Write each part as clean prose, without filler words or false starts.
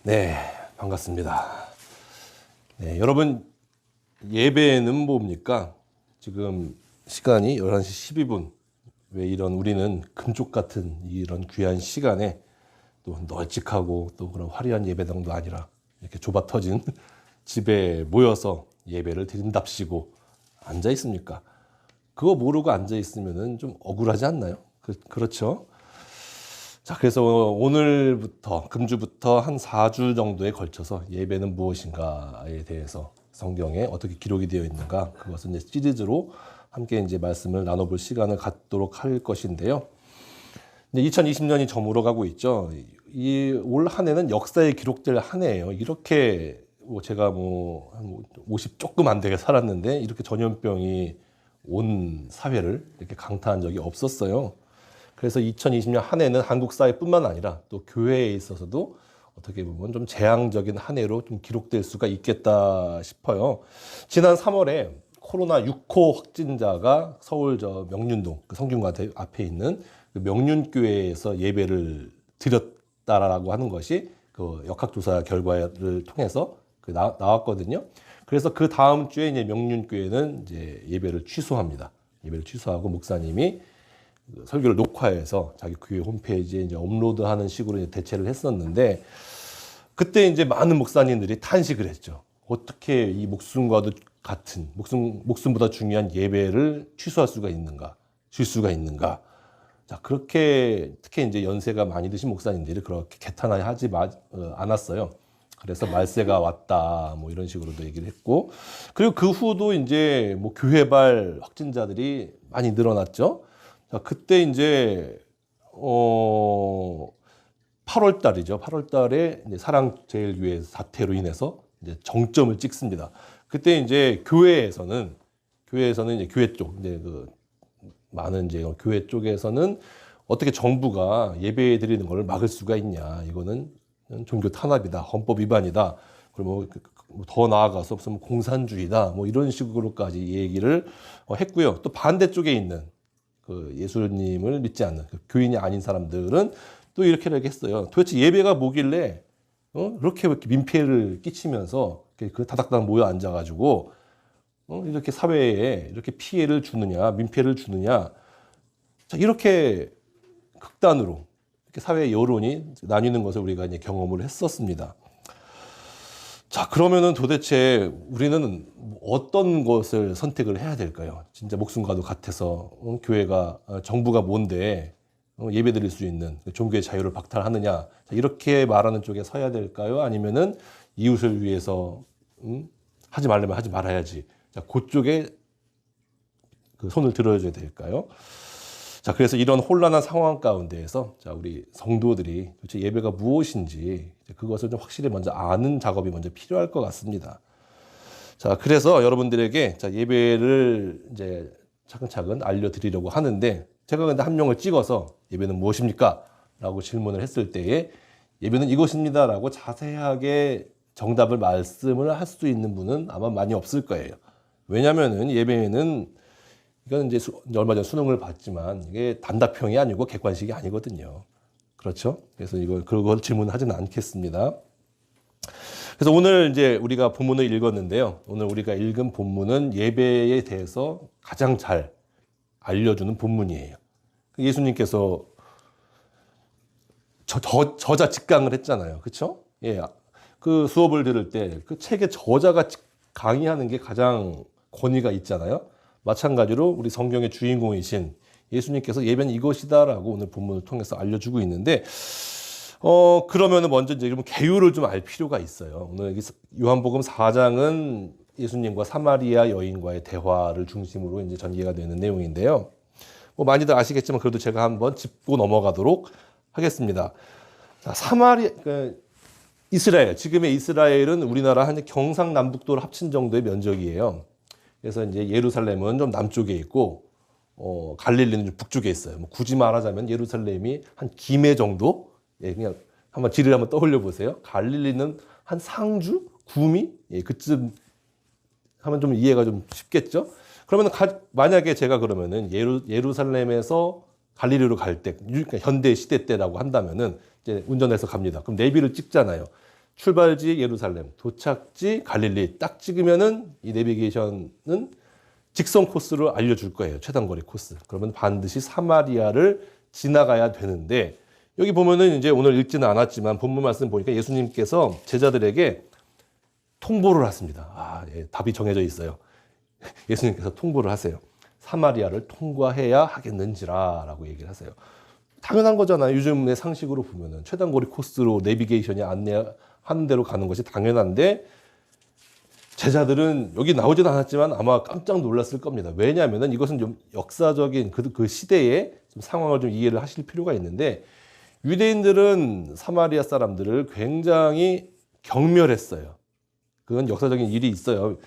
네, 반갑습니다. 네, 여러분 예배는 뭡니까? 지금 시간이 11시 12분. 왜 이런 우리는 금쪽 같은 이런 귀한 시간에 또 널찍하고 또 그런 화려한 예배당도 아니라 이렇게 좁아 터진 집에 모여서 예배를 드린답시고 앉아 있습니까? 그거 모르고 앉아 있으면은 좀 억울하지 않나요? 그렇죠? 자, 그래서 오늘부터, 금주부터 한 4주 정도에 걸쳐서 예배는 무엇인가에 대해서 성경에 어떻게 기록이 되어 있는가, 그것은 이제 시리즈로 함께 이제 말씀을 나눠볼 시간을 갖도록 할 것인데요. 이제 2020년이 저물어 가고 있죠. 이 올 한 해는 역사에 기록될 한 해예요. 이렇게 제가 한 50 조금 안 되게 살았는데 이렇게 전염병이 온 사회를 이렇게 강타한 적이 없었어요. 그래서 2020년 한 해는 한국 사회뿐만 아니라 또 교회에 있어서도 어떻게 보면 좀 재앙적인 한 해로 좀 기록될 수가 있겠다 싶어요. 지난 3월에 코로나 6호 확진자가 서울 명륜동 그 성균관 앞에 있는 그 명륜교회에서 예배를 드렸다라고 하는 것이 그 역학조사 결과를 통해서 나왔거든요. 그래서 그 다음 주에 이제 명륜교회는 이제 예배를 취소합니다. 예배를 취소하고 목사님이 설교를 녹화해서 자기 교회 홈페이지에 이제 업로드하는 식으로 이제 대체를 했었는데, 그때 이제 많은 목사님들이 탄식을 했죠. 어떻게 이 목숨과도 같은 목숨보다 중요한 예배를 취소할 수가 있는가, 줄 수가 있는가. 자, 그렇게 특히 이제 연세가 많이 드신 목사님들이 그렇게 개탄하지 않았어요. 그래서 말세가 왔다, 뭐 이런 식으로도 얘기를 했고, 그리고 그 후도 이제 뭐 교회발 확진자들이 많이 늘어났죠. 자, 그때 이제 8월 달이죠. 8월 달에 이제 사랑제일교회 사태로 인해서 이제 정점을 찍습니다. 그때 이제 교회에서는 이제 교회 쪽 이제 그 많은 이제 교회 쪽에서는 어떻게 정부가 예배 드리는 걸 막을 수가 있냐? 이거는 종교 탄압이다, 헌법 위반이다. 그리고 뭐 더 나아가서 무슨 공산주의다, 뭐 이런 식으로까지 얘기를 했고요. 또 반대쪽에 있는 그 예수님을 믿지 않는 그 교인이 아닌 사람들은 또 이렇게 했어요. 도대체 예배가 뭐길래 이렇게 민폐를 끼치면서 그 다닥다닥 모여 앉아가지고 이렇게 사회에 이렇게 피해를 주느냐, 민폐를 주느냐. 자, 이렇게 극단으로 이렇게 사회 여론이 나뉘는 것을 우리가 이제 경험을 했었습니다. 자, 그러면은 도대체 우리는 어떤 것을 선택을 해야 될까요? 진짜 목숨과도 같아서 교회가 정부가 뭔데 예배 드릴 수 있는 종교의 자유를 박탈하느냐, 자, 이렇게 말하는 쪽에 서야 될까요? 아니면은 이웃을 위해서 하지 말려면 하지 말아야지, 자, 그쪽에 그 손을 들어줘야 될까요? 자, 그래서 이런 혼란한 상황 가운데에서 자, 우리 성도들이 도대체 예배가 무엇인지 그것을 좀 확실히 먼저 아는 작업이 먼저 필요할 것 같습니다. 자, 그래서 여러분들에게 자, 예배를 이제 차근차근 알려드리려고 하는데, 제가 근데 한 명을 찍어서 예배는 무엇입니까? 라고 질문을 했을 때에 예배는 이것입니다 라고 자세하게 정답을 말씀을 할 수 있는 분은 아마 많이 없을 거예요. 왜냐면은 예배는 이건 이제 얼마 전 수능을 봤지만 이게 단답형이 아니고 객관식이 아니거든요. 그렇죠? 그래서 그걸 질문하지는 않겠습니다. 그래서 오늘 이제 우리가 본문을 읽었는데요. 오늘 우리가 읽은 본문은 예배에 대해서 가장 잘 알려주는 본문이에요. 예수님께서 저자 직강을 했잖아요. 그렇죠? 예. 그 수업을 들을 때 그 책의 저자가 강의하는 게 가장 권위가 있잖아요. 마찬가지로 우리 성경의 주인공이신 예수님께서 예배는 이것이다라고 오늘 본문을 통해서 알려주고 있는데, 그러면은 먼저 이제 개요를 좀 알 필요가 있어요. 오늘 요한복음 4장은 예수님과 사마리아 여인과의 대화를 중심으로 이제 전개가 되는 내용인데요. 뭐 많이들 아시겠지만 그래도 제가 한번 짚고 넘어가도록 하겠습니다. 자, 이스라엘, 지금의 이스라엘은 우리나라 한 경상남북도를 합친 정도의 면적이에요. 그래서 이제 예루살렘은 좀 남쪽에 있고, 갈릴리는 좀 북쪽에 있어요. 뭐 굳이 말하자면 예루살렘이 한 김해 정도? 예, 그냥 지리를 한번 떠올려 보세요. 갈릴리는 한 상주? 구미? 예, 그쯤 하면 좀 이해가 좀 쉽겠죠? 그러면 만약에 제가 그러면은 예루살렘에서 갈릴리로 갈 때, 그러니까 현대 시대 때라고 한다면은 이제 운전해서 갑니다. 그럼 내비를 찍잖아요. 출발지 예루살렘, 도착지 갈릴리 딱 찍으면은 이 내비게이션은 직선 코스로 알려줄 거예요. 최단거리 코스. 그러면 반드시 사마리아를 지나가야 되는데 여기 보면은 이제 오늘 읽지는 않았지만 본문 말씀 보니까 예수님께서 제자들에게 통보를 하십니다. 예, 답이 정해져 있어요. 예수님께서 통보를 하세요. 사마리아를 통과해야 하겠는지라라고 얘기를 하세요. 당연한 거잖아요. 요즘의 상식으로 보면은 최단거리 코스로 내비게이션이 안내하는 대로 가는 것이 당연한데 제자들은 여기 나오진 않았지만 아마 깜짝 놀랐을 겁니다. 왜냐하면 이것은 좀 역사적인 그 시대의 좀 상황을 좀 이해를 하실 필요가 있는데 유대인들은 사마리아 사람들을 굉장히 경멸했어요. 그건 역사적인 일이 있어요.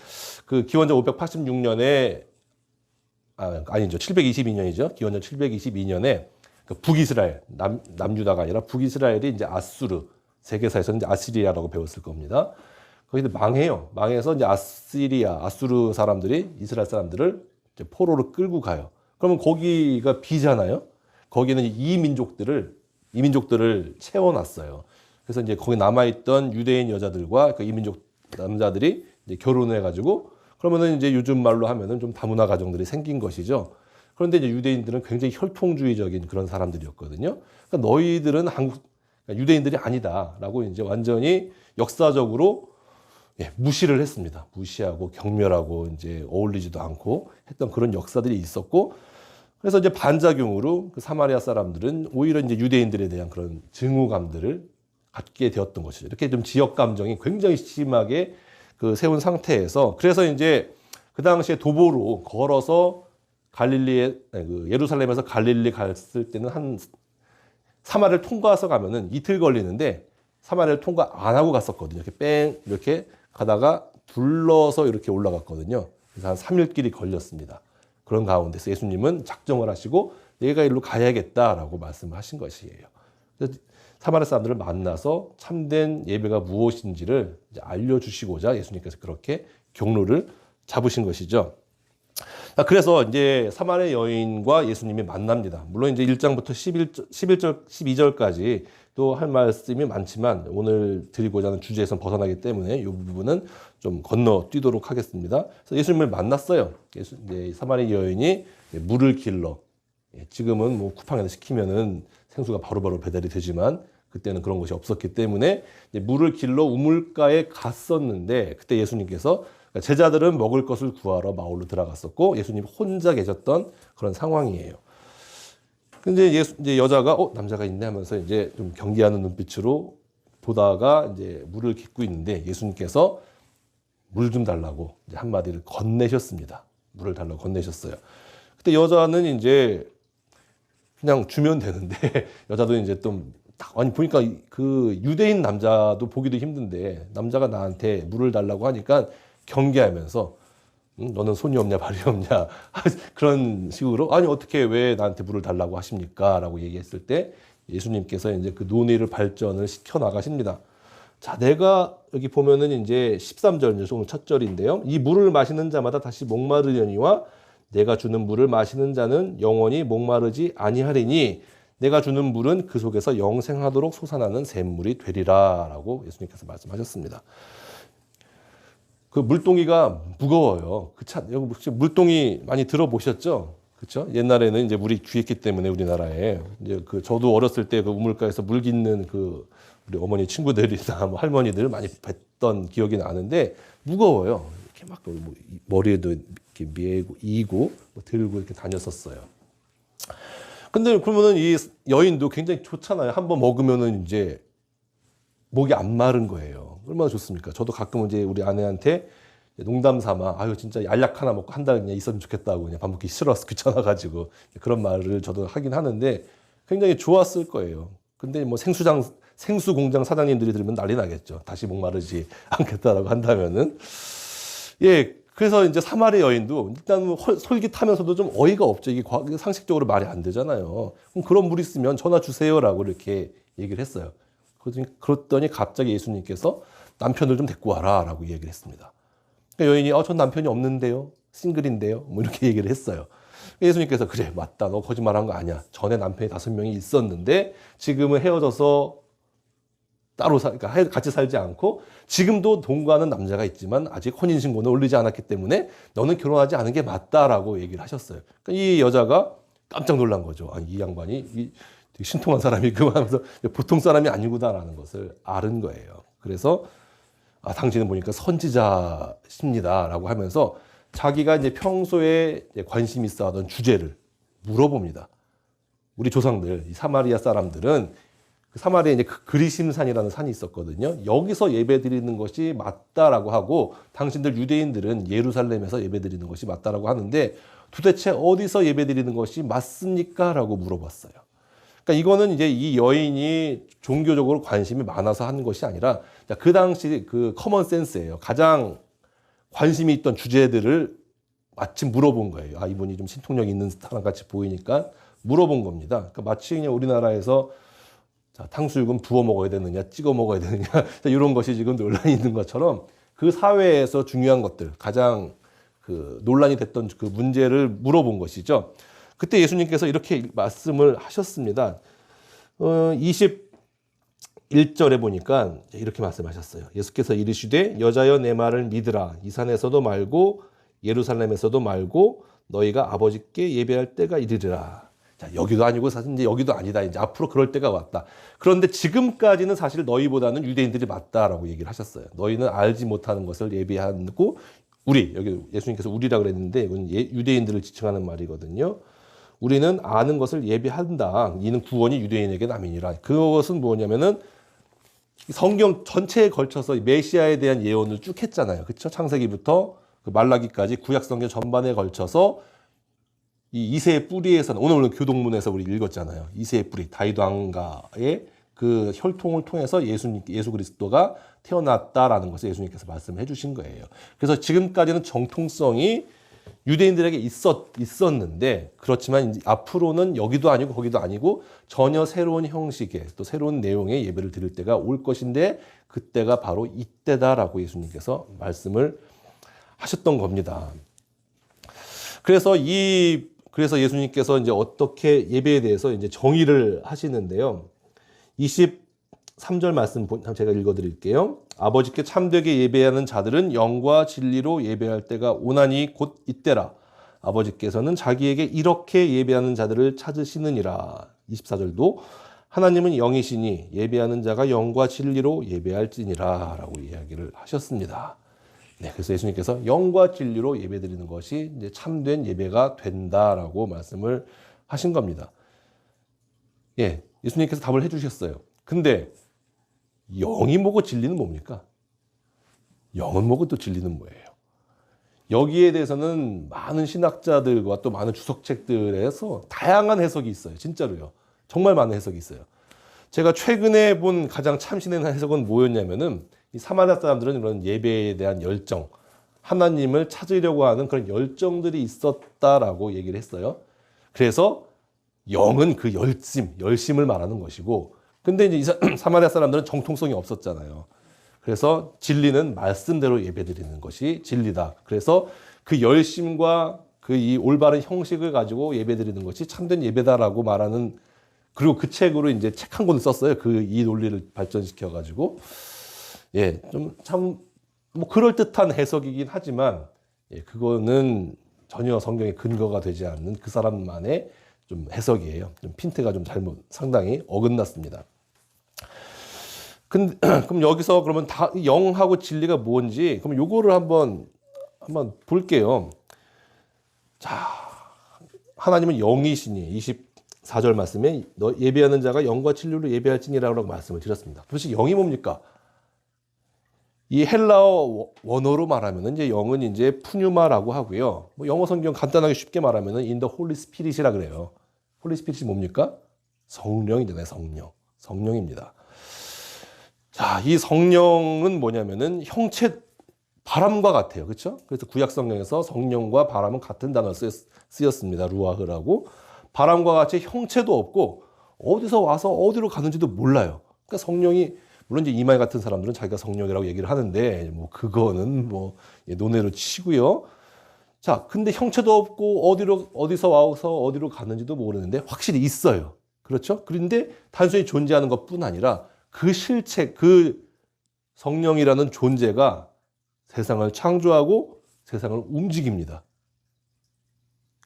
그 기원전 586년에 아니죠. 722년이죠. 기원전 722년에 그 북이스라엘 남유다가 아니라 북이스라엘이 이제 아수르 세계사에서는 이제 아시리아라고 배웠을 겁니다. 거기 망해요. 망해서 이제 아수르 사람들이 이스라엘 사람들을 이제 포로로 끌고 가요. 그러면 거기가 비잖아요. 거기는 이민족들을 채워놨어요. 그래서 이제 거기 남아있던 유대인 여자들과 그 이민족 남자들이 이제 결혼해가지고 그러면은 이제 요즘 말로 하면은 좀 다문화 가정들이 생긴 것이죠. 그런데 이제 유대인들은 굉장히 혈통주의적인 그런 사람들이었거든요. 그러니까 너희들은 유대인들이 아니다라고 이제 완전히 역사적으로 무시를 했습니다. 무시하고 경멸하고 이제 어울리지도 않고 했던 그런 역사들이 있었고, 그래서 이제 반작용으로 그 사마리아 사람들은 오히려 이제 유대인들에 대한 그런 증오감들을 갖게 되었던 것이죠. 이렇게 좀 지역 감정이 굉장히 심하게 그 세운 상태에서, 그래서 이제 그 당시에 도보로 걸어서 예루살렘에서 갈릴리 갔을 때는 한 사마리아를 통과해서 가면은 이틀 걸리는데 사마리아를 통과 안 하고 갔었거든요. 이렇게 가다가 둘러서 이렇게 올라갔거든요. 그래서 한 3일 길이 걸렸습니다. 그런 가운데서 예수님은 작정을 하시고 내가 일로 가야겠다라고 말씀을 하신 것이에요. 그래서 사마리아 사람들을 만나서 참된 예배가 무엇인지를 이제 알려주시고자 예수님께서 그렇게 경로를 잡으신 것이죠. 그래서 이제 사마리아 여인과 예수님이 만납니다. 물론 이제 1장부터 11절, 12절까지 또 할 말씀이 많지만 오늘 드리고자 하는 주제에서 벗어나기 때문에 이 부분은 좀 건너뛰도록 하겠습니다. 그래서 예수님을 만났어요. 이제 사마리아 여인이 물을 길러, 지금은 뭐 쿠팡에서 시키면은 생수가 바로바로 배달이 되지만 그때는 그런 것이 없었기 때문에 물을 길러 우물가에 갔었는데 그때 예수님께서 제자들은 먹을 것을 구하러 마을로 들어갔었고 예수님 혼자 계셨던 그런 상황이에요. 근데 이제 여자가 남자가 있네 하면서 이제 좀 경계하는 눈빛으로 보다가 이제 물을 깃고 있는데 예수님께서 물 좀 달라고 이제 한마디를 건네셨습니다. 물을 달라고 건네셨어요. 그때 여자는 이제 그냥 주면 되는데 여자도 이제 좀 아니 보니까 그 유대인 남자도 보기도 힘든데 남자가 나한테 물을 달라고 하니까 경계하면서 너는 손이 없냐 발이 없냐 그런 식으로 아니 어떻게 왜 나한테 물을 달라고 하십니까? 라고 얘기했을 때 예수님께서 이제 그 논의를 발전을 시켜 나가십니다. 자, 내가 여기 보면은 이제 13절 오늘 첫 절인데요. 이 물을 마시는 자마다 다시 목마르려니와 내가 주는 물을 마시는 자는 영원히 목마르지 아니하리니 내가 주는 물은 그 속에서 영생하도록 솟아나는 샘물이 되리라라고 예수님께서 말씀하셨습니다. 그 물동이가 무거워요. 혹시 물동이 많이 들어보셨죠? 그렇죠? 옛날에는 이제 물이 귀했기 때문에 우리나라에 이제 저도 어렸을 때 그 우물가에서 물 깃는 우리 어머니 친구들이나 뭐 할머니들 많이 뵀던 기억이 나는데 무거워요. 이렇게 막 머리에도 이렇게 이고 들고 이렇게 다녔었어요. 근데 그러면은 이 여인도 굉장히 좋잖아요. 한번 먹으면은 이제 목이 안 마른 거예요. 얼마나 좋습니까? 저도 가끔 이제 우리 아내한테 농담 삼아 아유 진짜 알약 하나 먹고 한 달 그냥 있었으면 좋겠다고 그냥 밥 먹기 싫어서 귀찮아가지고 그런 말을 저도 하긴 하는데 굉장히 좋았을 거예요. 근데 뭐 생수 공장 사장님들이 들으면 난리 나겠죠. 다시 목마르지 않겠다라고 한다면은 그래서 이제 사마리아 여인도 일단 솔깃하면서도 좀 어이가 없죠. 이게 상식적으로 말이 안 되잖아요. 그럼 그런 물 있으면 전화 주세요라고 이렇게 얘기를 했어요. 그랬더니 갑자기 예수님께서 남편을 좀 데리고 와라 라고 얘기를 했습니다. 그러니까 여인이 전 남편이 없는데요. 싱글인데요. 뭐 이렇게 얘기를 했어요. 예수님께서 그래 맞다 너 거짓말한 거 아니야. 전에 남편이 5명이 있었는데 지금은 헤어져서 따로 그러니까 같이 살지 않고 지금도 동거하는 남자가 있지만 아직 혼인신고는 올리지 않았기 때문에 너는 결혼하지 않은 게 맞다라고 얘기를 하셨어요. 그러니까 이 여자가 깜짝 놀란 거죠. 아, 이 양반이 되게 신통한 사람이구만 하면서 보통 사람이 아니구나라는 것을 알은 거예요. 그래서 아, 당신은 보니까 선지자십니다라고 하면서 자기가 이제 평소에 관심 있어 하던 주제를 물어봅니다. 우리 조상들, 이 사마리아 사람들은 그 사마리아에 이제 그리심산이라는 산이 있었거든요. 여기서 예배 드리는 것이 맞다라고 하고 당신들 유대인들은 예루살렘에서 예배 드리는 것이 맞다라고 하는데 도대체 어디서 예배 드리는 것이 맞습니까? 라고 물어봤어요. 그러니까 이거는 이제 이 여인이 종교적으로 관심이 많아서 하는 것이 아니라 그 당시 그 커먼 센스예요. 가장 관심이 있던 주제들을 마침 물어본 거예요. 아, 이분이 좀 신통력 있는 사람 같이 보이니까 물어본 겁니다. 그러니까 마치 그냥 우리나라에서 자, 탕수육은 부어 먹어야 되느냐, 찍어 먹어야 되느냐, 이런 것이 지금 논란이 있는 것처럼 그 사회에서 중요한 것들, 가장 그 논란이 됐던 그 문제를 물어본 것이죠. 그때 예수님께서 이렇게 말씀을 하셨습니다. 21절에 보니까 이렇게 말씀하셨어요. 예수께서 이르시되 여자여 내 말을 믿으라. 이 산에서도 말고 예루살렘에서도 말고 너희가 아버지께 예배할 때가 이르리라. 자, 여기도 아니고 사실 이제 여기도 아니다. 이제 앞으로 그럴 때가 왔다. 그런데 지금까지는 사실 너희보다는 유대인들이 맞다라고 얘기를 하셨어요. 너희는 알지 못하는 것을 예비하고 우리, 여기 예수님께서 우리라 그랬는데 이건 유대인들을 지칭하는 말이거든요. 우리는 아는 것을 예비한다. 이는 구원이 유대인에게 남이니라. 그것은 뭐냐면은 성경 전체에 걸쳐서 메시아에 대한 예언을 쭉 했잖아요. 그렇죠? 창세기부터 그 말라기까지 구약 성경 전반에 걸쳐서 이 이새의 뿌리에서는 오늘 교동문에서 우리 읽었잖아요. 이새의 뿌리 다윗 왕가의 그 혈통을 통해서 예수 그리스도가 태어났다라는 것을 예수님께서 말씀해 주신 거예요. 그래서 지금까지는 정통성이 유대인들에게 있었는데 그렇지만 이제 앞으로는 여기도 아니고 거기도 아니고 전혀 새로운 형식의 또 새로운 내용의 예배를 드릴 때가 올 것인데 그때가 바로 이때다라고 예수님께서 말씀을 하셨던 겁니다. 그래서 예수님께서 이제 어떻게 예배에 대해서 이제 정의를 하시는데요. 23절 말씀 제가 읽어드릴게요. 아버지께 참되게 예배하는 자들은 영과 진리로 예배할 때가 오나니 곧 이때라. 아버지께서는 자기에게 이렇게 예배하는 자들을 찾으시느니라. 24절도 하나님은 영이시니 예배하는 자가 영과 진리로 예배할지니라 라고 이야기를 하셨습니다. 네, 그래서 예수님께서 영과 진리로 예배드리는 것이 이제 참된 예배가 된다라고 말씀을 하신 겁니다. 예, 예수님께서 답을 해주셨어요. 근데 영이 뭐고 진리는 뭡니까? 영은 뭐고 또 진리는 뭐예요? 여기에 대해서는 많은 신학자들과 또 많은 주석책들에서 다양한 해석이 있어요. 진짜로요. 정말 많은 해석이 있어요. 제가 최근에 본 가장 참신한 해석은 뭐였냐면은 이 사마리아 사람들은 이런 예배에 대한 열정, 하나님을 찾으려고 하는 그런 열정들이 있었다라고 얘기를 했어요. 그래서 영은 그 열심을 말하는 것이고, 근데 이제 이 사마리아 사람들은 정통성이 없었잖아요. 그래서 진리는 말씀대로 예배드리는 것이 진리다. 그래서 그 열심과 그 이 올바른 형식을 가지고 예배드리는 것이 참된 예배다라고 말하는, 그리고 그 책으로 이제 책 한 권을 썼어요. 이 논리를 발전시켜 가지고. 예, 좀 참 뭐 그럴듯한 해석이긴 하지만 예, 그거는 전혀 성경의 근거가 되지 않는 그 사람만의 좀 해석이에요. 좀 핀트가 좀 상당히 어긋났습니다. 그럼 여기서 그러면 다 영하고 진리가 뭔지 그럼 요거를 한번 볼게요. 자, 하나님은 영이시니 24절 말씀에 너 예배하는 자가 영과 진리로 예배할지니라고 말씀을 드렸습니다. 도대체 영이 뭡니까? 이 헬라어 원어로 말하면 이제 영은 이제 푸뉴마라고 하고요. 뭐 영어 성경 간단하게 쉽게 말하면은 in the Holy Spirit이라 그래요. 홀리 스피릿이 뭡니까? 성령이잖아요. 성령입니다. 자, 이 성령은 뭐냐면은 형체 바람과 같아요. 그렇죠? 그래서 구약 성경에서 성령과 바람은 같은 단어로 쓰였습니다. 루아흐라고. 바람과 같이 형체도 없고 어디서 와서 어디로 가는지도 몰라요. 그러니까 성령이 물론 이제 이말 같은 사람들은 자기가 성령이라고 얘기를 하는데 뭐 그거는 뭐 논외로 치고요. 자, 근데 형체도 없고 어디서 와서 어디로 갔는지도 모르는데 확실히 있어요. 그렇죠? 그런데 단순히 존재하는 것뿐 아니라 그 실체, 그 성령이라는 존재가 세상을 창조하고 세상을 움직입니다.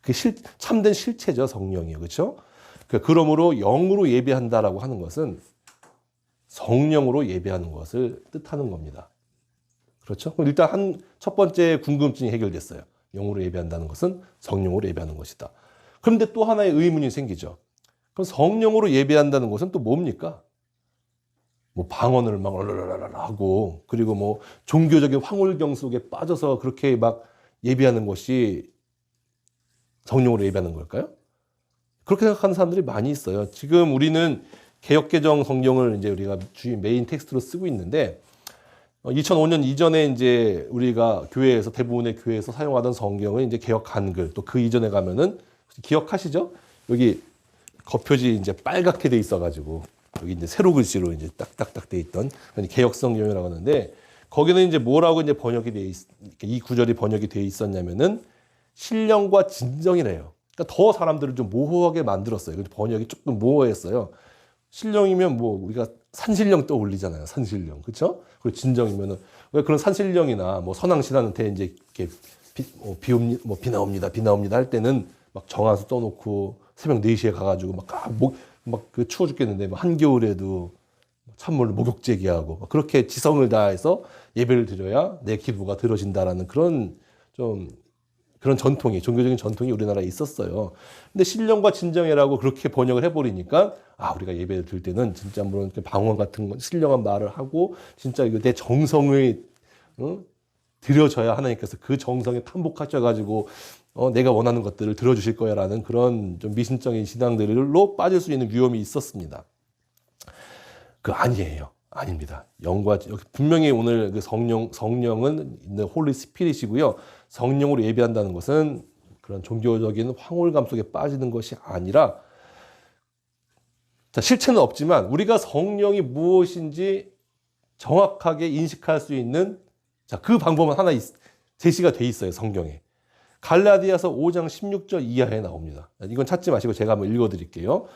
그 참된 실체죠, 성령이요. 그렇죠? 그러므로 영으로 예배한다라고 하는 것은 성령으로 예배하는 것을 뜻하는 겁니다. 그렇죠? 그럼 일단 첫 번째 궁금증이 해결됐어요. 영으로 예배한다는 것은 성령으로 예배하는 것이다. 그런데 또 하나의 의문이 생기죠. 그럼 성령으로 예배한다는 것은 또 뭡니까? 뭐 방언을 막 하고, 그리고 뭐 종교적인 황홀경 속에 빠져서 그렇게 막 예배하는 것이 성령으로 예배하는 걸까요? 그렇게 생각하는 사람들이 많이 있어요. 지금 우리는 개역개정 성경을 이제 우리가 주요 메인 텍스트로 쓰고 있는데, 2005년 이전에 이제 우리가 교회에서, 대부분의 교회에서 사용하던 성경은 이제 개역 한글, 또 그 이전에 가면은 기억하시죠? 여기 겉표지 이제 빨갛게 돼 있어가지고 여기 이제 세로 글씨로 이제 딱딱딱 돼 있던 개역 성경이라고 하는데, 거기는 이제 뭐라고 이제 번역이 돼 이 구절이 번역이 돼 있었냐면은 신령과 진정이래요. 그러니까 더 사람들을 좀 모호하게 만들었어요. 번역이 조금 모호했어요. 신령이면 뭐 우리가 산신령 떠올리잖아요. 산신령, 그렇죠? 그리고 진정이면은 왜 그런 산신령이나 뭐 선왕신한테 이제 이렇게 비 나옵니다 할 때는 막 정한수 떠놓고 새벽 4시에 가가지고 막 그 추워 죽겠는데 막 한겨울에도 찬물로 목욕제기 하고 그렇게 지성을 다해서 예배를 드려야 내 기도가 들어진다라는 그런 전통이, 종교적인 전통이 우리나라에 있었어요. 근데 신령과 진정이라고 그렇게 번역을 해버리니까, 우리가 예배를 드릴 때는 진짜 물론 방언 같은 거, 신령한 말을 하고, 진짜 이거 내 정성을, 드려져야 하나님께서 그 정성에 탐복하셔가지고, 내가 원하는 것들을 들어주실 거야라는 그런 좀 미신적인 신앙들로 빠질 수 있는 위험이 있었습니다. 아니에요. 아닙니다. 영과 분명히 오늘 그 성령은 홀리 스피릿이고요. 성령으로 예배한다는 것은 그런 종교적인 황홀감 속에 빠지는 것이 아니라, 실체는 없지만 우리가 성령이 무엇인지 정확하게 인식할 수 있는 그 방법은 하나 제시가 돼 있어요. 성경에. 갈라디아서 5장 16절 이하에 나옵니다. 이건 찾지 마시고 제가 한번 읽어드릴게요.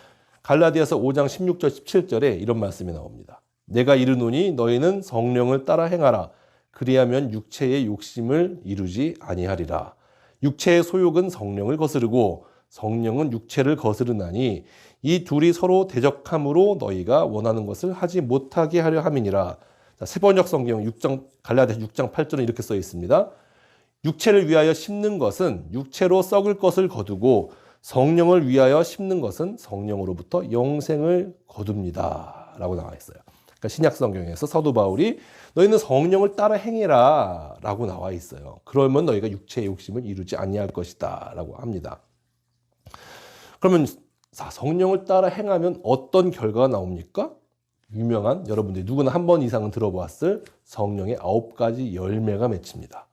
갈라디아서 5장 16절 17절에 이런 말씀이 나옵니다. 내가 이르노니 너희는 성령을 따라 행하라. 그리하면 육체의 욕심을 이루지 아니하리라. 육체의 소욕은 성령을 거스르고 성령은 육체를 거스르나니 이 둘이 서로 대적함으로 너희가 원하는 것을 하지 못하게 하려 함이니라. 세번역 성경 갈라디아 6장 8절은 이렇게 써 있습니다. 육체를 위하여 심는 것은 육체로 썩을 것을 거두고 성령을 위하여 심는 것은 성령으로부터 영생을 거둡니다. 라고 나와 있어요. 그러니까 신약 성경에서 사도 바울이 너희는 성령을 따라 행해라 라고 나와 있어요. 그러면 너희가 육체의 욕심을 이루지 아니할 것이다 라고 합니다. 그러면 성령을 따라 행하면 어떤 결과가 나옵니까? 유명한, 여러분들이 누구나 한 번 이상은 들어보았을 성령의 9가지 열매가 맺힙니다.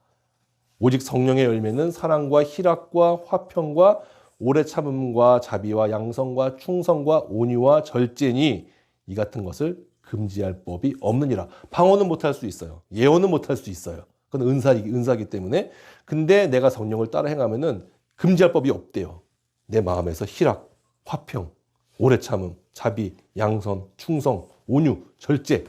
오직 성령의 열매는 사랑과 희락과 화평과 오래 참음과 자비와 양성과 충성과 온유와 절제니 이 같은 것을 금지할 법이 없느니라. 방언은 못할 수 있어요. 예언은 못할 수 있어요. 그건 은사이기 때문에. 근데 내가 성령을 따라 행하면은 금지할 법이 없대요. 내 마음에서 희락, 화평, 오래 참음, 자비, 양선, 충성, 온유, 절제,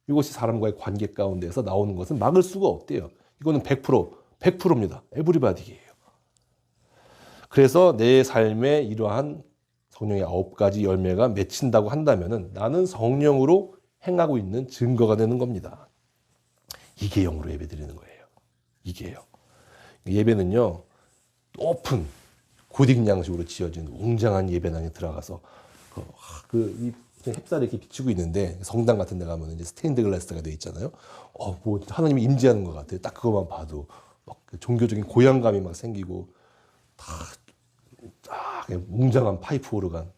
이것이 사람과의 관계 가운데서 나오는 것은 막을 수가 없대요. 이거는 100%입니다. 에브리바디예요. 그래서 내 삶에 이러한 성령의 9가지 열매가 맺힌다고 한다면은 나는 성령으로 행하고 있는 증거가 되는 겁니다. 이게 영으로 예배 드리는 거예요. 이게요. 예배는요, 높은 고딕 양식으로 지어진 웅장한 예배당에 들어가서 이 햇살이 이렇게 비치고 있는데 성당 같은 데 가면 이제 스테인드 글라스가 돼 있잖아요. 뭐 하나님이 임재하는 것 같아요. 딱 그것만 봐도 막 종교적인 고향감이 막 생기고 딱 웅장한 파이프 오르간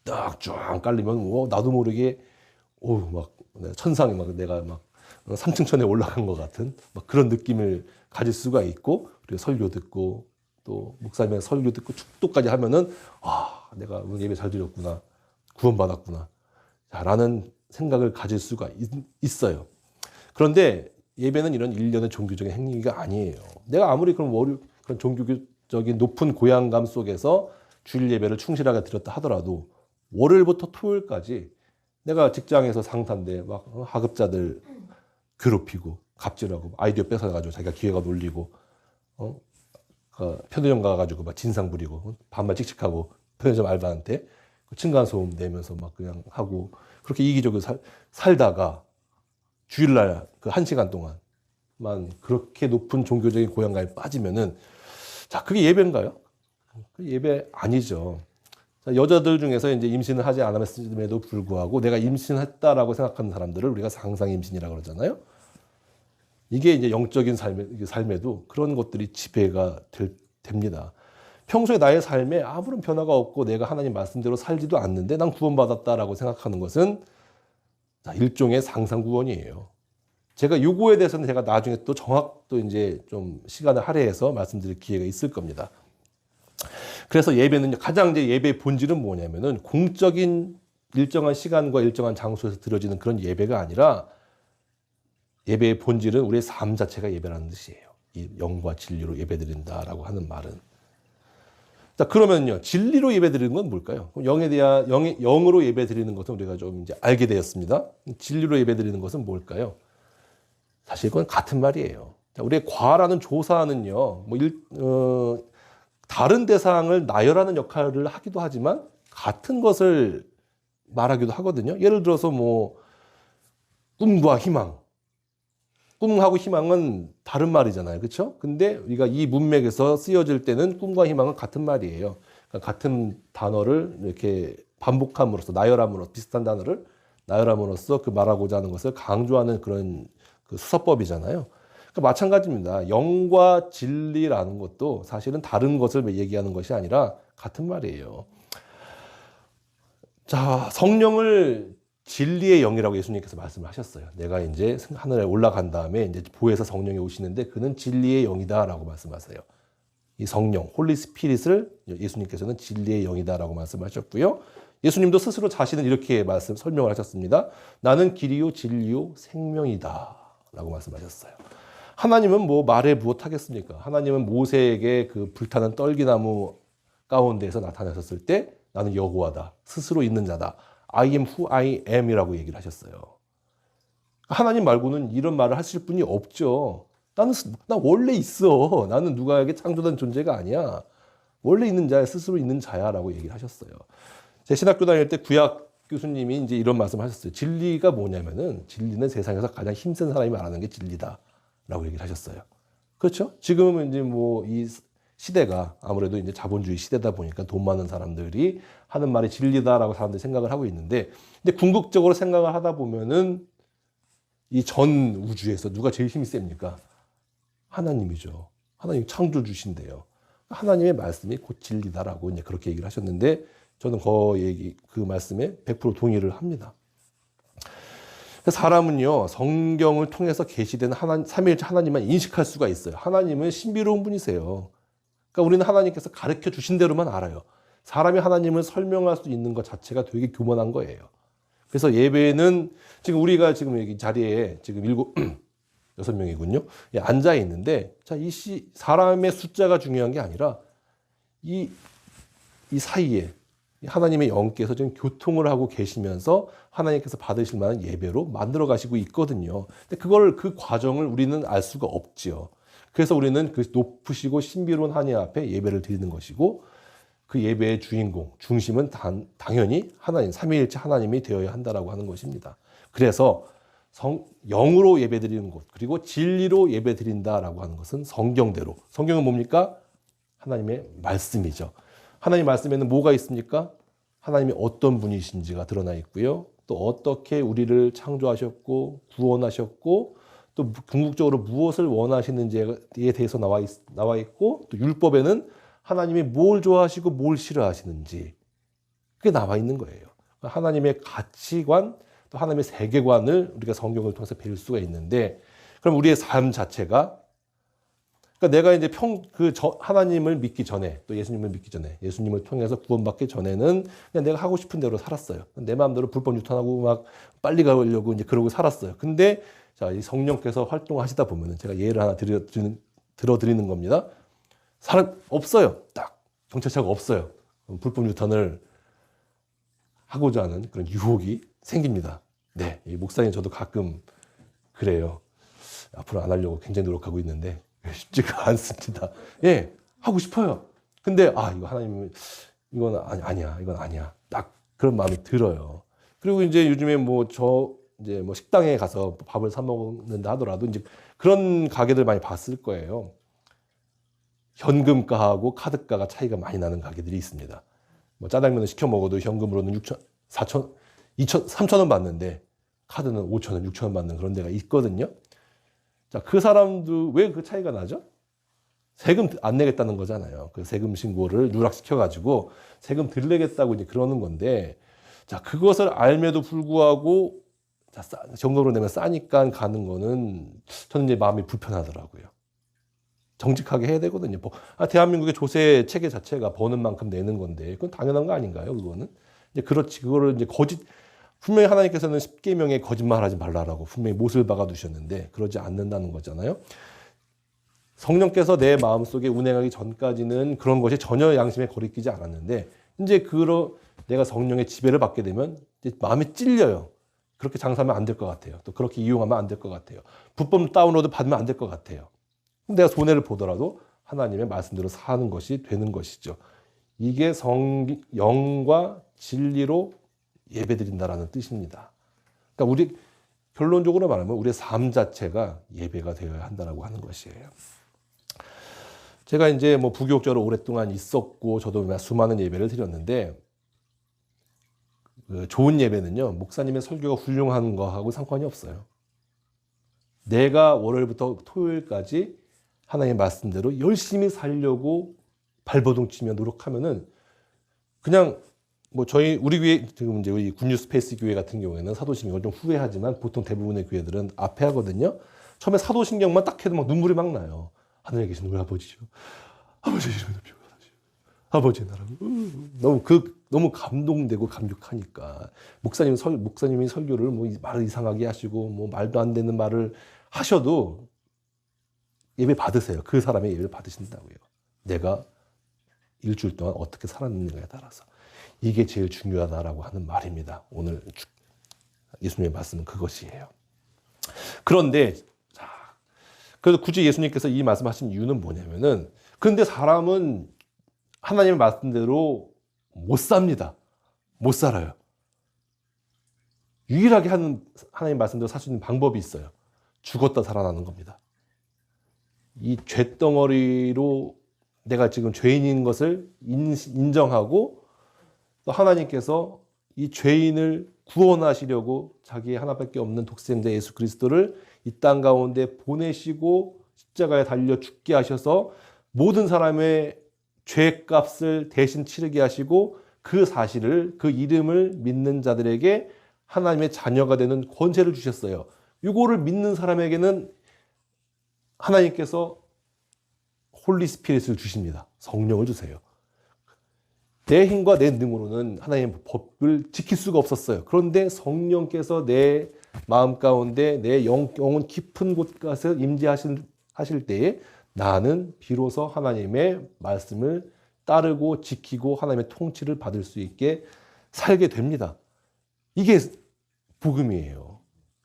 딱 쫙 깔리면 나도 모르게 막 천상에 막 내가 막 3층천에 올라간 것 같은 막 그런 느낌을 가질 수가 있고, 그리고 설교 듣고 또 목사님의 설교 듣고 축도까지 하면은 내가 오늘 예배 잘 드렸구나, 구원받았구나 라는 생각을 가질 수가 있어요. 그런데 예배는 이런 일련의 종교적인 행위가 아니에요. 내가 아무리 그런 종교적인 높은 고향감 속에서 주일 예배를 충실하게 드렸다 하더라도 월요일부터 토요일까지 내가 직장에서 상사인데 막 하급자들 괴롭히고 갑질하고 아이디어 뺏어가지고 자기가 기회가 놀리고 편의점 가가지고 막 진상 부리고 반말 찍찍하고 편의점 알바한테 층간소음 내면서 막 그냥 하고 그렇게 이기적으로 살다가 주일날 그 1시간 동안만 그렇게 높은 종교적인 고향감에 빠지면은 자, 그게 예배인가요? 그게 예배 아니죠. 자, 여자들 중에서 이제 임신을 하지 않았음에도 불구하고 내가 임신했다라고 생각하는 사람들을 우리가 상상 임신이라고 그러잖아요. 이게 이제 영적인 삶에도 그런 것들이 지배가 됩니다. 평소에 나의 삶에 아무런 변화가 없고 내가 하나님 말씀대로 살지도 않는데 난 구원받았다라고 생각하는 것은 일종의 상상 구원이에요. 제가 요거에 대해서는 제가 나중에 또 이제 좀 시간을 할애해서 말씀드릴 기회가 있을 겁니다. 그래서 예배는 가장 이제 예배의 본질은 뭐냐면은 공적인 일정한 시간과 일정한 장소에서 드려지는 그런 예배가 아니라 예배의 본질은 우리의 삶 자체가 예배라는 뜻이에요. 이 영과 진리로 예배드린다라고 하는 말은. 자, 그러면요. 진리로 예배드리는 건 뭘까요? 영으로 예배드리는 것은 우리가 좀 이제 알게 되었습니다. 진리로 예배드리는 것은 뭘까요? 사실 그건 같은 말이에요. 자, 우리의 과라는 조사는요. 다른 대상을 나열하는 역할을 하기도 하지만 같은 것을 말하기도 하거든요. 예를 들어서 꿈과 희망. 꿈하고 희망은 다른 말이잖아요. 그렇죠? 근데 우리가 이 문맥에서 쓰여질 때는 꿈과 희망은 같은 말이에요. 그러니까 같은 단어를 이렇게 반복함으로써 나열함으로써 비슷한 단어를 나열함으로써 그 말하고자 하는 것을 강조하는 그런 그 수서법이잖아요. 그러니까 마찬가지입니다. 영과 진리라는 것도 사실은 다른 것을 얘기하는 것이 아니라 같은 말이에요. 자, 성령을 진리의 영이라고 예수님께서 말씀을 하셨어요. 내가 이제 하늘에 올라간 다음에 이제 보혜사 성령이 오시는데 그는 진리의 영이다라고 말씀하세요. 이 성령, 홀리 스피릿을 예수님께서는 진리의 영이다라고 말씀하셨고요. 예수님도 스스로 자신은 이렇게 설명을 하셨습니다. 나는 길이요 진리요 생명이다라고 말씀하셨어요. 하나님은 말해 무엇하겠습니까? 하나님은 모세에게 그 불타는 떨기나무 가운데에서 나타나셨을 때 나는 여호와다. 스스로 있는 자다. I am who I am 이라고 얘기를 하셨어요. 하나님 말고는 이런 말을 하실 분이 없죠. 난 원래 있어. 나는 누가에게 창조된 존재가 아니야. 원래 있는 자야, 스스로 있는 자야 라고 얘기를 하셨어요. 제 신학교 다닐 때 구약 교수님이 이제 이런 말씀을 하셨어요. 진리가 뭐냐면은 진리는 세상에서 가장 힘센 사람이 말하는 게 진리다 라고 얘기를 하셨어요. 그렇죠? 지금은 이제 이 시대가 아무래도 이제 자본주의 시대다 보니까 돈 많은 사람들이 하는 말이 진리다라고 사람들이 생각을 하고 있는데, 근데 궁극적으로 생각을 하다 보면은 이 전 우주에서 누가 제일 힘이 셉니까? 하나님이죠. 하나님 창조주신데요. 하나님의 말씀이 곧 진리다라고 이제 그렇게 얘기를 하셨는데, 저는 그 말씀에 100% 동의를 합니다. 사람은요, 성경을 통해서 계시된 삼위일체 하나님만 인식할 수가 있어요. 하나님은 신비로운 분이세요. 그러니까 우리는 하나님께서 가르쳐 주신 대로만 알아요. 사람이 하나님을 설명할 수 있는 것 자체가 되게 교만한 거예요. 그래서 예배는 지금 우리가 지금 여기 자리에 지금 6명이군요. 앉아 있는데, 자, 사람의 숫자가 중요한 게 아니라 이 사이에 하나님의 영께서 지금 교통을 하고 계시면서 하나님께서 받으실 만한 예배로 만들어 가시고 있거든요. 근데 그 과정을 우리는 알 수가 없지요. 그래서 우리는 그 높으시고 신비로운 하나님 앞에 예배를 드리는 것이고, 그 예배의 주인공, 중심은 당연히 하나님, 삼위일체 하나님이 되어야 한다라고 하는 것입니다. 그래서 영으로 예배드리는 것, 그리고 진리로 예배드린다라고 하는 것은 성경대로. 성경은 뭡니까? 하나님의 말씀이죠. 하나님 말씀에는 뭐가 있습니까? 하나님이 어떤 분이신지가 드러나 있고요. 또 어떻게 우리를 창조하셨고 구원하셨고 또 궁극적으로 무엇을 원하시는지에 대해서 나와 있고, 또 율법에는 하나님이 뭘 좋아하시고 뭘 싫어하시는지 그게 나와 있는 거예요. 하나님의 가치관, 또 하나님의 세계관을 우리가 성경을 통해서 배울 수가 있는데, 그럼 우리의 삶 자체가, 그러니까 내가 이제 하나님을 믿기 전에, 또 예수님을 믿기 전에, 예수님을 통해서 구원받기 전에는 그냥 내가 하고 싶은 대로 살았어요. 내 마음대로 불법 유턴하고 막 빨리 가려고 이제 그러고 살았어요. 근데 자, 이 성령께서 활동하시다 보면은 제가 예를 하나 들어드리는 겁니다. 사람 없어요. 딱 경찰차가 없어요. 불법 유턴을 하고자 하는 그런 유혹이 생깁니다. 네, 이 목사님 저도 가끔 그래요. 앞으로 안 하려고 굉장히 노력하고 있는데 쉽지가 않습니다. 예, 하고 싶어요. 근데 이거 하나님 이건 아니야, 이건 아니야. 딱 그런 마음이 들어요. 그리고 이제 요즘에 이제 뭐 식당에 가서 밥을 사 먹는다 하더라도 이제 그런 가게들 많이 봤을 거예요. 현금가하고 카드가가 차이가 많이 나는 가게들이 있습니다. 뭐 짜장면을 시켜 먹어도 현금으로는 6천, 4천, 2천, 3천 원 받는데 카드는 5천 원, 6천 원 받는 그런 데가 있거든요. 자, 그 사람도 왜 그 차이가 나죠? 세금 안 내겠다는 거잖아요. 그 세금 신고를 누락시켜가지고 세금 덜 내겠다고 이제 그러는 건데, 자, 그것을 알매도 불구하고 자, 정도로 내면 싸니까 가는 거는 저는 이제 마음이 불편하더라고요. 정직하게 해야 되거든요. 대한민국의 조세 체계 자체가 버는 만큼 내는 건데, 그건 당연한 거 아닌가요? 그거는. 이제 그렇지. 그거를 이제 분명히 하나님께서는 10계명에 거짓말하지 말라라고 분명히 못을 박아 두셨는데, 그러지 않는다는 거잖아요. 성령께서 내 마음속에 운행하기 전까지는 그런 것이 전혀 양심에 거리끼지 않았는데, 이제 내가 성령의 지배를 받게 되면 이제 마음이 찔려요. 그렇게 장사하면 안 될 것 같아요. 또 그렇게 이용하면 안 될 것 같아요. 불법 다운로드 받으면 안 될 것 같아요. 내가 손해를 보더라도 하나님의 말씀대로 사는 것이 되는 것이죠. 이게 영과 진리로 예배드린다라는 뜻입니다. 그러니까 결론적으로 말하면 우리의 삶 자체가 예배가 되어야 한다라고 하는 것이에요. 제가 이제 뭐 부교육자로 오랫동안 있었고 저도 수많은 예배를 드렸는데, 좋은 예배는요, 목사님의 설교가 훌륭한 거하고 상관이 없어요. 내가 월요일부터 토요일까지 하나님의 말씀대로 열심히 살려고 발버둥 치며 노력하면은 그냥 뭐 우리 교회 지금 이제 우리 굿뉴 스페이스 교회 같은 경우에는 사도신경을 좀 후회하지만 보통 대부분의 교회들은 앞에 하거든요. 처음에 사도신경만 딱 해도 막 눈물이 막 나요. 하늘에 계신 우리 아버지요, 아버지 이름으로 기억하시오. 아버지의 나라. 너무 감동되고 감격하니까 목사님이 설교를 뭐 말을 이상하게 하시고 뭐 말도 안 되는 말을 하셔도 예배 받으세요. 그 사람의 예배를 받으신다고요. 내가 일주일 동안 어떻게 살았는가에 따라서. 이게 제일 중요하다라고 하는 말입니다. 오늘 예수님의 말씀은 그것이에요. 그런데 그래서 굳이 예수님께서 이 말씀하신 이유는 뭐냐면은, 그런데 사람은 하나님의 말씀대로 못 삽니다. 못 살아요. 유일하게 하나님의 말씀대로 살 수 있는 방법이 있어요. 죽었다 살아나는 겁니다. 이 죄덩어리로 내가 지금 죄인인 것을 인정하고, 또 하나님께서 이 죄인을 구원하시려고 자기의 하나밖에 없는 독생자 예수 그리스도를 이 땅 가운데 보내시고 십자가에 달려 죽게 하셔서 모든 사람의 죄값을 대신 치르게 하시고, 그 사실을, 그 이름을 믿는 자들에게 하나님의 자녀가 되는 권세를 주셨어요. 이거를 믿는 사람에게는 하나님께서 홀리 스피릿을 주십니다. 성령을 주세요. 내 힘과 내 능으로는 하나님의 법을 지킬 수가 없었어요. 그런데 성령께서 내 마음 가운데 내 영혼 깊은 곳까지 임재하실 때에 나는 비로소 하나님의 말씀을 따르고 지키고 하나님의 통치를 받을 수 있게 살게 됩니다. 이게 복음이에요.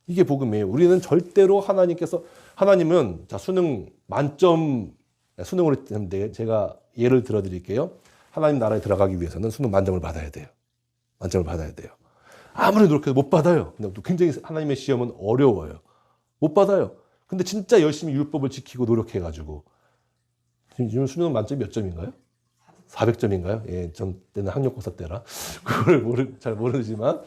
이게 복음이에요. 우리는 절대로 하나님은 수능 만점, 수능으로 제가 예를 들어 드릴게요. 하나님 나라에 들어가기 위해서는 수능 만점을 받아야 돼요. 만점을 받아야 돼요. 아무리 노력해도 못 받아요. 근데 또 굉장히 하나님의 시험은 어려워요. 못 받아요. 근데 진짜 열심히 율법을 지키고 노력해가지고. 지금 수능 만점이 몇 점인가요? 400점인가요? 예, 전 때는 학력고사 때라. 그걸 잘 모르지만.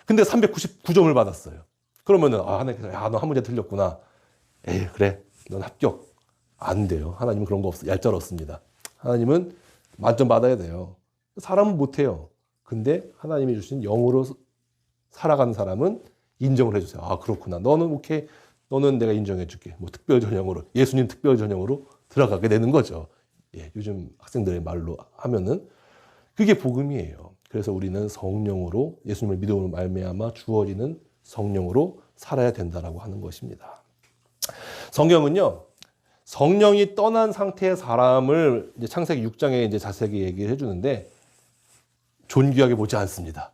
근데 399점을 받았어요. 그러면은, 하나님께서, 너 한 문제 틀렸구나. 에이, 그래. 넌 합격. 안 돼요. 하나님은 그런 거 얄짤없습니다. 하나님은 만점 받아야 돼요. 사람은 못해요. 근데 하나님이 주신 영으로 살아가는 사람은 인정을 해주세요. 그렇구나. 너는 오케이. 너는 내가 인정해줄게. 뭐 특별 전형으로, 예수님 특별 전형으로 들어가게 되는 거죠. 예, 요즘 학생들의 말로 하면은 그게 복음이에요. 그래서 우리는 성령으로, 예수님을 믿음으로 말미암아 주어지는 성령으로 살아야 된다라고 하는 것입니다. 성경은요, 성령이 떠난 상태의 사람을 이제 창세기 6장에 이제 자세하게 얘기를 해주는데 존귀하게 보지 않습니다.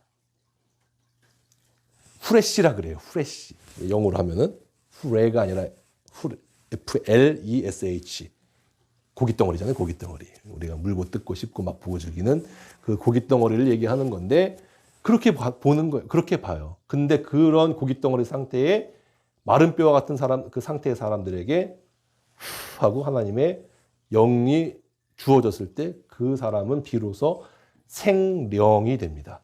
후레시라 그래요. 후레시. 영어로 하면은 후레가 아니라 FLESH. 고깃덩어리잖아요. 고깃덩어리. 우리가 물고 뜯고 씹고 막 보고 즐기는 그 고깃덩어리를 얘기하는 건데 그렇게 보는 거예요. 그렇게 봐요. 근데 그런 고깃덩어리 상태에 마른 뼈와 같은 사람, 그 상태의 사람들에게 후 하고 하나님의 영이 주어졌을 때 그 사람은 비로소 생령이 됩니다.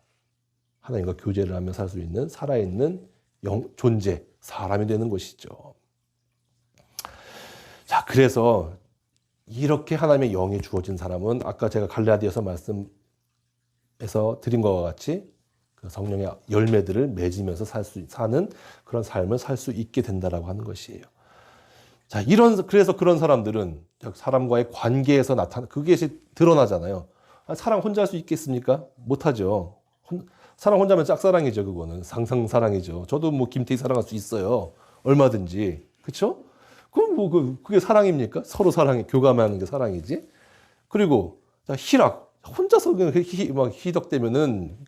하나님과 교제를 하며 살 수 있는 살아있는 존재, 사람이 되는 것이죠. 자, 그래서 이렇게 하나님의 영이 주어진 사람은 아까 제가 갈라디아서 말씀에서 드린 것과 같이 그 성령의 열매들을 맺으면서 사는 그런 삶을 살 수 있게 된다라고 하는 것이에요. 자, 그래서 그런 사람들은 사람과의 관계에서 그게 드러나잖아요. 사랑 혼자 할 수 있겠습니까? 못하죠. 사랑 혼자면 짝사랑이죠, 그거는. 상상사랑이죠. 저도 뭐 김태희 사랑할 수 있어요. 얼마든지. 그쵸? 그게 사랑입니까? 서로 교감하는 게 사랑이지. 그리고, 희락. 혼자서 막 희덕되면은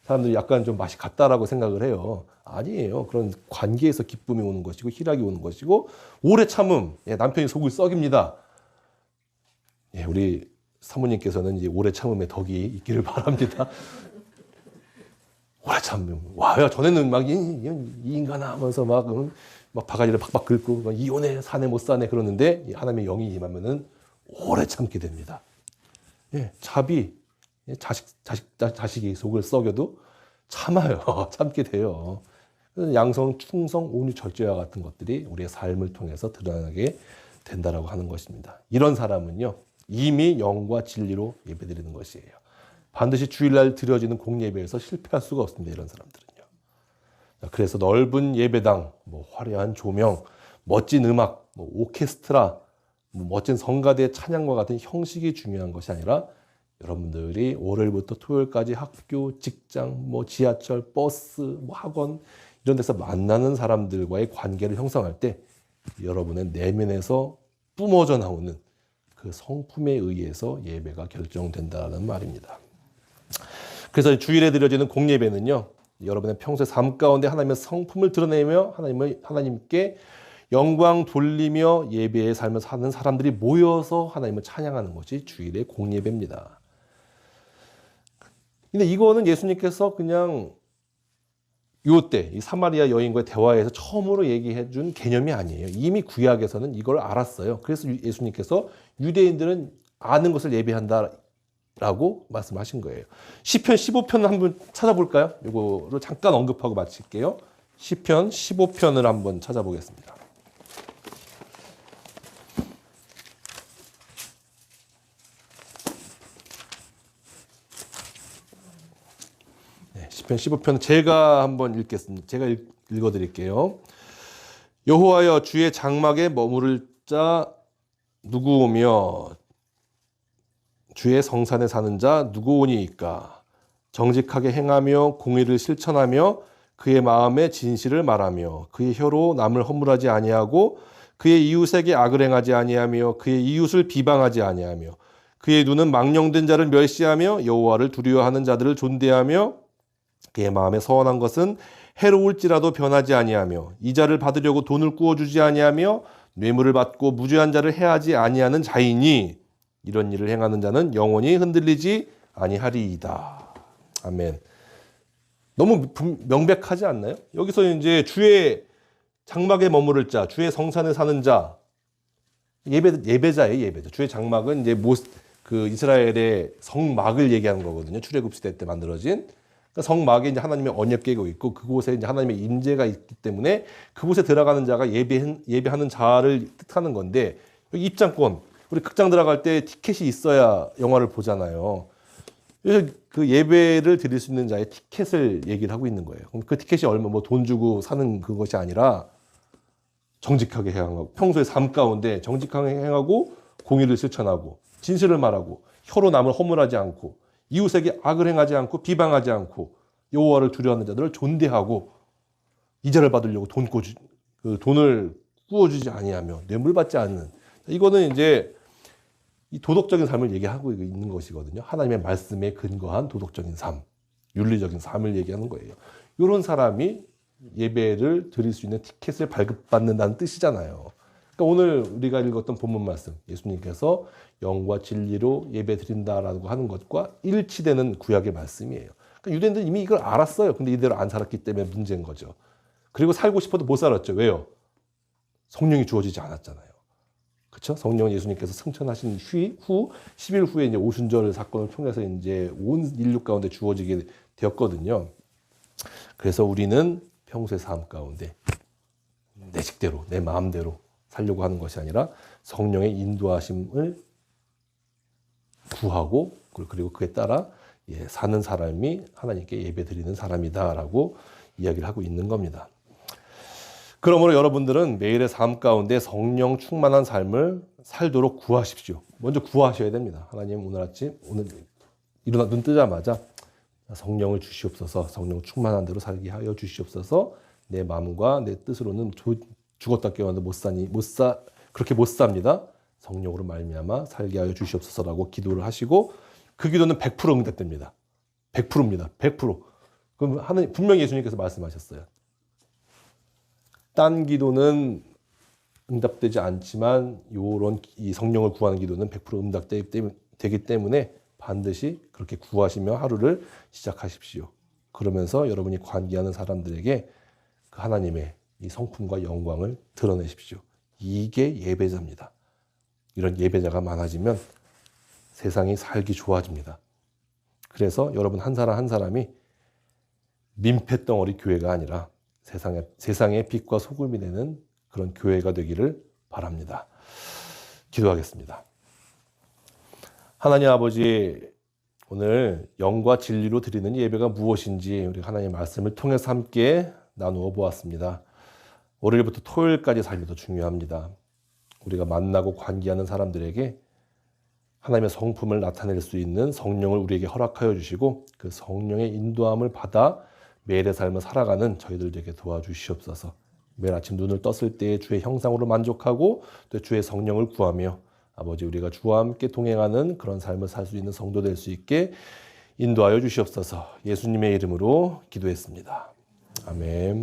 사람들이 약간 좀 맛이 같다라고 생각을 해요. 아니에요. 그런 관계에서 기쁨이 오는 것이고, 희락이 오는 것이고, 오래 참음. 예, 남편이 속을 썩입니다. 예, 우리 사모님께서는 이제 오래 참음의 덕이 있기를 바랍니다. 오래 참음. 와, 야, 전에는 막 이 인간아 하면서 막 바가지를 팍팍 긁고 막 이혼해 사네 못 사네 그러는데 하나님의 영이 임하면은 오래 참게 됩니다. 예, 자비, 자식이 속을 썩여도 참아요. 참게 돼요. 양성, 충성, 온유, 절제와 같은 것들이 우리의 삶을 통해서 드러나게 된다라고 하는 것입니다. 이런 사람은요, 이미 영과 진리로 예배드리는 것이에요. 반드시 주일날 드려지는 공예배에서 실패할 수가 없습니다. 이런 사람들은요. 그래서 넓은 예배당, 화려한 조명, 멋진 음악, 오케스트라, 멋진 성가대 찬양과 같은 형식이 중요한 것이 아니라 여러분들이 월요일부터 토요일까지 학교, 직장, 지하철, 버스, 학원 이런 데서 만나는 사람들과의 관계를 형성할 때 여러분의 내면에서 뿜어져 나오는 그 성품에 의해서 예배가 결정된다는 말입니다. 그래서 주일에 드려지는 공예배는요, 여러분의 평소의 삶 가운데 하나님의 성품을 드러내며 하나님께 영광 돌리며 예배의 삶을 사는 사람들이 모여서 하나님을 찬양하는 것이 주일의 공예배입니다. 근데 이거는 예수님께서 그냥 요때 이 사마리아 여인과의 대화에서 처음으로 얘기해 준 개념이 아니에요. 이미 구약에서는 이걸 알았어요. 그래서 예수님께서 유대인들은 아는 것을 예배한다라고 말씀하신 거예요. 시편 15편 한번 찾아볼까요? 이거를 잠깐 언급하고 마칠게요. 시편 15편을 한번 찾아보겠습니다. 시편 15편 제가 한번 읽겠습니다. 제가 읽어드릴게요. 여호와여, 주의 장막에 머무를 자 누구오며 주의 성산에 사는 자 누구오니이까? 정직하게 행하며 공의를 실천하며 그의 마음에 진실을 말하며 그의 혀로 남을 허물하지 아니하고 그의 이웃에게 악을 행하지 아니하며 그의 이웃을 비방하지 아니하며 그의 눈은 망령된 자를 멸시하며 여호와를 두려워하는 자들을 존대하며 그의 마음에 서원한 것은 해로울지라도 변하지 아니하며 이자를 받으려고 돈을 꾸어주지 아니하며 뇌물을 받고 무죄한 자를 해하지 아니하는 자이니 이런 일을 행하는 자는 영원히 흔들리지 아니하리이다. 아멘. 너무 명백하지 않나요? 여기서 이제 주의 장막에 머무를 자, 주의 성산에 사는 자, 예배자예요, 예배자. 주의 장막은 이제 이스라엘의 성막을 얘기하는 거거든요. 출애굽 시대 때 만들어진. 성막에 이제 하나님의 언약궤가 있고 그곳에 이제 하나님의 임재가 있기 때문에 그곳에 들어가는 자가 예배하는 자를 뜻하는 건데, 여기 입장권, 우리 극장 들어갈 때 티켓이 있어야 영화를 보잖아요. 그래서 그 예배를 드릴 수 있는 자의 티켓을 얘기를 하고 있는 거예요. 그럼 그 티켓이 얼마 돈 주고 사는 그것이 아니라 정직하게 행하고 평소의 삶 가운데 정직하게 행하고 공의를 실천하고 진실을 말하고 혀로 남을 허물하지 않고 이웃에게 악을 행하지 않고 비방하지 않고 여호와를 두려워하는 자들을 존대하고 이자를 받으려고 돈을 꾸어주지 아니하며 뇌물 받지 않는, 이거는 이제 이 도덕적인 삶을 얘기하고 있는 것이거든요. 하나님의 말씀에 근거한 도덕적인 삶, 윤리적인 삶을 얘기하는 거예요. 이런 사람이 예배를 드릴 수 있는 티켓을 발급받는다는 뜻이잖아요. 그러니까 오늘 우리가 읽었던 본문 말씀, 예수님께서 영과 진리로 예배 드린다라고 하는 것과 일치되는 구약의 말씀이에요. 그러니까 유대인들은 이미 이걸 알았어요. 근데 이대로 안 살았기 때문에 문제인 거죠. 그리고 살고 싶어도 못 살았죠. 왜요? 성령이 주어지지 않았잖아요. 그렇죠? 성령은 예수님께서 승천하신 후 10일 후에 이제 오순절 사건을 통해서 이제 온 인류 가운데 주어지게 되었거든요. 그래서 우리는 평소의 삶 가운데 내 식대로, 내 마음대로 살려고 하는 것이 아니라 성령의 인도하심을 구하고 그리고 그에 따라 사는 사람이 하나님께 예배드리는 사람이다라고 이야기를 하고 있는 겁니다. 그러므로 여러분들은 매일의 삶 가운데 성령 충만한 삶을 살도록 구하십시오. 먼저 구하셔야 됩니다. 하나님 오늘 아침 일어나 눈 뜨자마자 성령을 주시옵소서, 성령 충만한 대로 살게 하여 주시옵소서. 내 마음과 내 뜻으로는 죽었다 깨어나도 그렇게 못 삽니다. 성령으로 말미암아 살게 하여 주시옵소서라고 기도를 하시고 그 기도는 100% 응답됩니다. 100%입니다. 100%. 그럼 하나님 분명히 예수님께서 말씀하셨어요. 딴 기도는 응답되지 않지만 이 성령을 구하는 기도는 100% 응답되기 때문에 반드시 그렇게 구하시며 하루를 시작하십시오. 그러면서 여러분이 관계하는 사람들에게 그 하나님의 이 성품과 영광을 드러내십시오. 이게 예배자입니다. 이런 예배자가 많아지면 세상이 살기 좋아집니다. 그래서 여러분 한 사람 한 사람이 민폐덩어리 교회가 아니라 세상의 빛과 소금이 되는 그런 교회가 되기를 바랍니다. 기도하겠습니다. 하나님 아버지, 오늘 영과 진리로 드리는 예배가 무엇인지 우리 하나님의 말씀을 통해서 함께 나누어 보았습니다. 월요일부터 토요일까지 삶이 더 중요합니다. 우리가 만나고 관계하는 사람들에게 하나님의 성품을 나타낼 수 있는 성령을 우리에게 허락하여 주시고 그 성령의 인도함을 받아 매일의 삶을 살아가는 저희들에게 도와주시옵소서. 매일 아침 눈을 떴을 때 주의 형상으로 만족하고 또 주의 성령을 구하며 아버지 우리가 주와 함께 동행하는 그런 삶을 살 수 있는 성도 될 수 있게 인도하여 주시옵소서. 예수님의 이름으로 기도했습니다. 아멘.